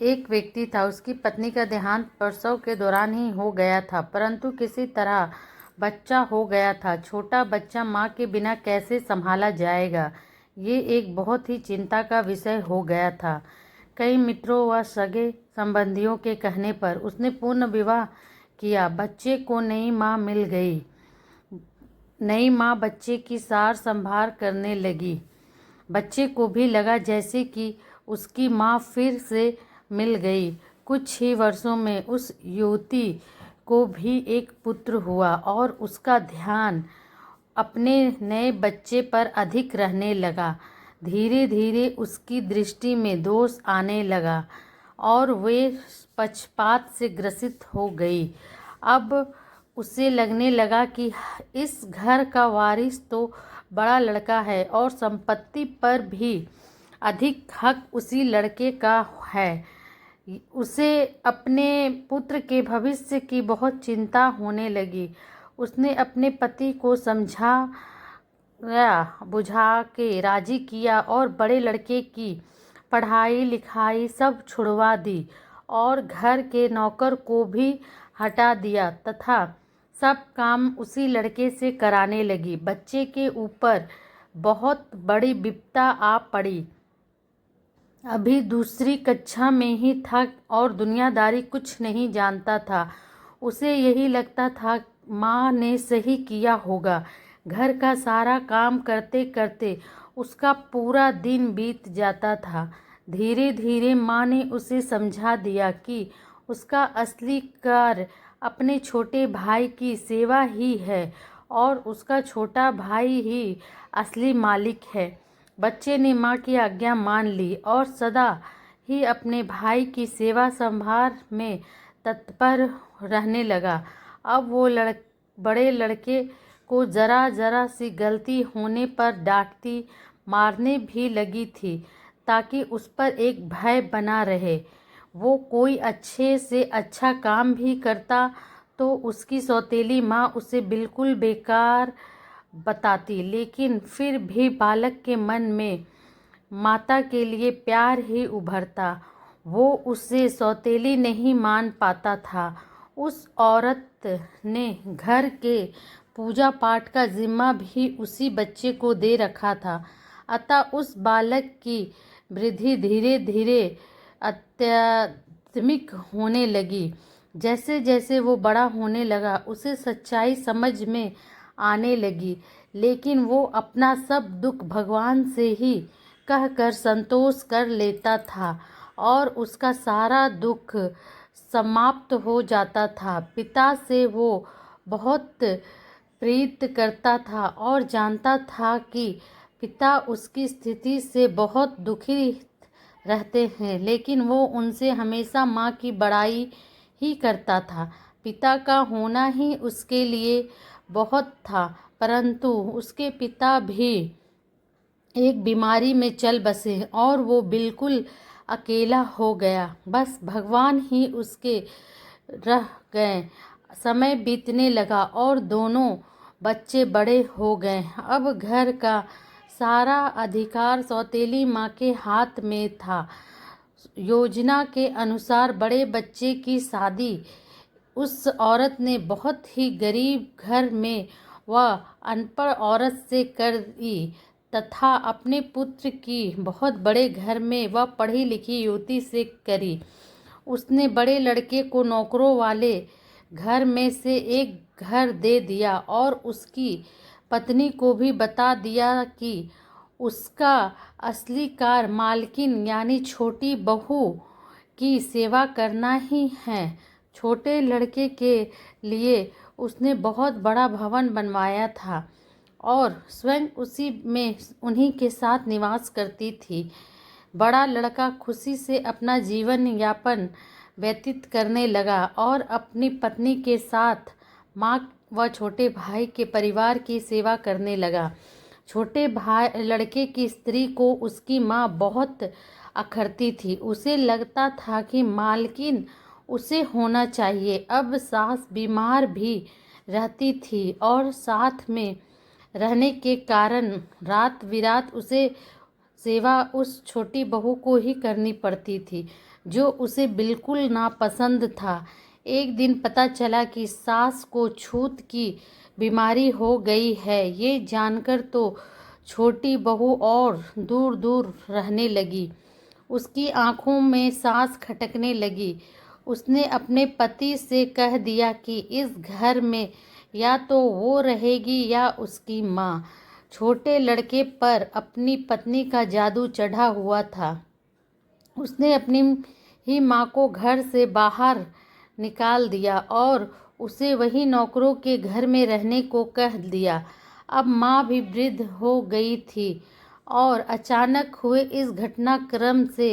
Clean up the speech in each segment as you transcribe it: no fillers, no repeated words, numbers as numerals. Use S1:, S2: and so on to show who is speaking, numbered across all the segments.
S1: एक व्यक्ति था, उसकी पत्नी का देहांत प्रसव के दौरान ही हो गया था, परंतु किसी तरह बच्चा हो गया था। छोटा बच्चा माँ के बिना कैसे संभाला जाएगा, ये एक बहुत ही चिंता का विषय हो गया था। कई मित्रों व सगे संबंधियों के कहने पर उसने पूर्ण विवाह किया। बच्चे को नई माँ मिल गई। नई माँ बच्चे की सार संभाल करने लगी। बच्चे को भी लगा जैसे कि उसकी माँ फिर से मिल गई। कुछ ही वर्षों में उस युवती को भी एक पुत्र हुआ और उसका ध्यान अपने नए बच्चे पर अधिक रहने लगा। धीरे धीरे उसकी दृष्टि में दोष आने लगा और वे पक्षपात से ग्रसित हो गई। अब उसे लगने लगा कि इस घर का वारिस तो बड़ा लड़का है और संपत्ति पर भी अधिक हक उसी लड़के का है। उसे अपने पुत्र के भविष्य की बहुत चिंता होने लगी। उसने अपने पति को बुझा के राजी किया और बड़े लड़के की पढ़ाई लिखाई सब छुड़वा दी और घर के नौकर को भी हटा दिया तथा सब काम उसी लड़के से कराने लगी। बच्चे के ऊपर बहुत बड़ी विपदा आ पड़ी। अभी दूसरी कक्षा में ही था और दुनियादारी कुछ नहीं जानता था। उसे यही लगता था माँ ने सही किया होगा। घर का सारा काम करते करते उसका पूरा दिन बीत जाता था। धीरे धीरे माँ ने उसे समझा दिया कि उसका असली कार्य अपने छोटे भाई की सेवा ही है और उसका छोटा भाई ही असली मालिक है। बच्चे ने माँ की आज्ञा मान ली और सदा ही अपने भाई की सेवा संभाल में तत्पर रहने लगा। अब वो बड़े लड़के को जरा जरा सी गलती होने पर डांटती मारने भी लगी थी ताकि उस पर एक भय बना रहे। वो कोई अच्छे से अच्छा काम भी करता तो उसकी सौतेली माँ उसे बिल्कुल बेकार बताती, लेकिन फिर भी बालक के मन में माता के लिए प्यार ही उभरता। वो उसे सौतेली नहीं मान पाता था। उस औरत ने घर के पूजा पाठ का जिम्मा भी उसी बच्चे को दे रखा था, अतः उस बालक की वृद्धि धीरे धीरे अत्यात्मिक होने लगी। जैसे जैसे वो बड़ा होने लगा उसे सच्चाई समझ में आने लगी, लेकिन वो अपना सब दुख भगवान से ही कहकर संतोष कर लेता था और उसका सारा दुख समाप्त हो जाता था। पिता से वो बहुत प्रीत करता था और जानता था कि पिता उसकी स्थिति से बहुत दुखी रहते हैं, लेकिन वो उनसे हमेशा माँ की बड़ाई ही करता था। पिता का होना ही उसके लिए बहुत था, परंतु उसके पिता भी एक बीमारी में चल बसे और वो बिल्कुल अकेला हो गया। बस भगवान ही उसके रह गए। समय बीतने लगा और दोनों बच्चे बड़े हो गए। अब घर का सारा अधिकार सौतेली माँ के हाथ में था। योजना के अनुसार बड़े बच्चे की शादी उस औरत ने बहुत ही गरीब घर में व अनपढ़ औरत से कर दी तथा अपने पुत्र की बहुत बड़े घर में व पढ़ी लिखी युवती से करी। उसने बड़े लड़के को नौकरों वाले घर में से एक घर दे दिया और उसकी पत्नी को भी बता दिया कि उसका असली कार्य मालकिन यानी छोटी बहू की सेवा करना ही है। छोटे लड़के के लिए उसने बहुत बड़ा भवन बनवाया था और स्वयं उसी में उन्हीं के साथ निवास करती थी। बड़ा लड़का खुशी से अपना जीवन यापन व्यतीत करने लगा और अपनी पत्नी के साथ माँ व छोटे भाई के परिवार की सेवा करने लगा। छोटे भाई लड़के की स्त्री को उसकी माँ बहुत अखरती थी। उसे लगता था कि मालकिन उसे होना चाहिए। अब सास बीमार भी रहती थी और साथ में रहने के कारण रात बिरात उसे सेवा उस छोटी बहू को ही करनी पड़ती थी। जो उसे बिल्कुल नापसंद था। एक दिन पता चला कि सास को छूत की बीमारी हो गई है। ये जानकर तो छोटी बहू और दूर दूर रहने लगी। उसकी आंखों में सांस खटकने लगी। उसने अपने पति से कह दिया कि इस घर में या तो वो रहेगी या उसकी माँ। छोटे लड़के पर अपनी पत्नी का जादू चढ़ा हुआ था। उसने अपनी ही माँ को घर से बाहर निकाल दिया और उसे वही नौकरों के घर में रहने को कह दिया। अब माँ भी वृद्ध हो गई थी और अचानक हुए इस घटनाक्रम से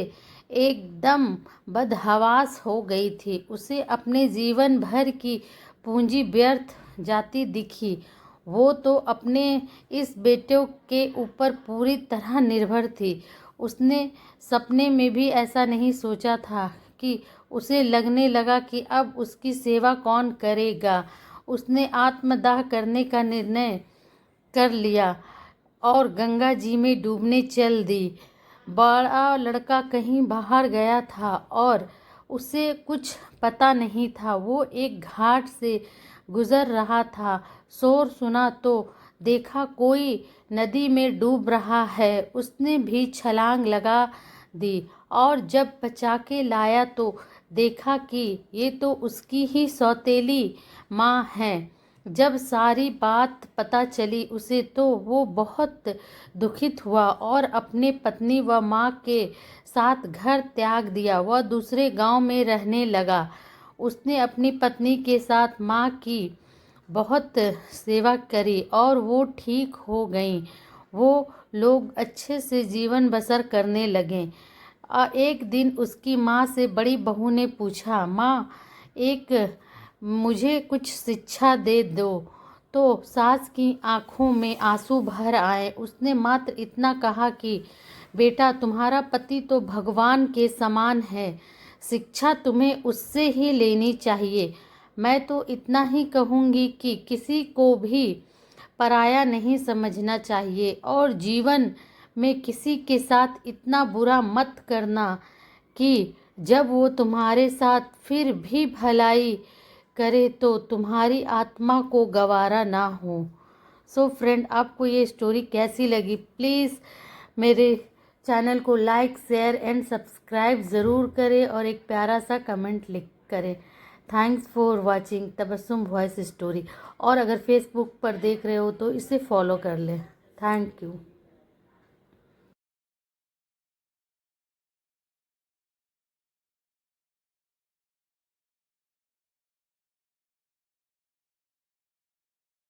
S1: एकदम बदहवास हो गई थी। उसे अपने जीवन भर की पूंजी व्यर्थ जाती दिखी। वो तो अपने इस बेटे के ऊपर पूरी तरह निर्भर थी। उसने सपने में भी ऐसा नहीं सोचा था कि उसे लगने लगा कि अब उसकी सेवा कौन करेगा। उसने आत्मदाह करने का निर्णय कर लिया और गंगा जी में डूबने चल दी। बड़ा लड़का कहीं बाहर गया था और उसे कुछ पता नहीं था। वो एक घाट से गुजर रहा था। शोर सुना तो देखा कोई नदी में डूब रहा है। उसने भी छलांग लगा दी और जब बचा के लाया तो देखा कि ये तो उसकी ही सौतेली माँ है। जब सारी बात पता चली उसे तो वो बहुत दुखित हुआ और अपने पत्नी व माँ के साथ घर त्याग दिया। वह दूसरे गांव में रहने लगा। उसने अपनी पत्नी के साथ माँ की बहुत सेवा करी और वो ठीक हो गईं। वो लोग अच्छे से जीवन बसर करने लगे। एक दिन उसकी माँ से बड़ी बहू ने पूछा, माँ एक मुझे कुछ शिक्षा दे दो। तो सास की आंखों में आंसू भर आए। उसने मात्र इतना कहा कि बेटा तुम्हारा पति तो भगवान के समान है। शिक्षा तुम्हें उससे ही लेनी चाहिए। मैं तो इतना ही कहूँगी कि किसी को भी पराया नहीं समझना चाहिए और जीवन में किसी के साथ इतना बुरा मत करना कि जब वो तुम्हारे साथ फिर भी भलाई करे तो तुम्हारी आत्मा को गवारा ना हो। सो फ्रेंड, आपको ये स्टोरी कैसी लगी? प्लीज़ मेरे चैनल को लाइक शेयर एंड सब्सक्राइब ज़रूर करें और एक प्यारा सा कमेंट लिख करें। Thanks for watching Tabassum voice story. और अगर फेसबुक पर देख रहे हो तो इसे फॉलो कर लें। Thank you.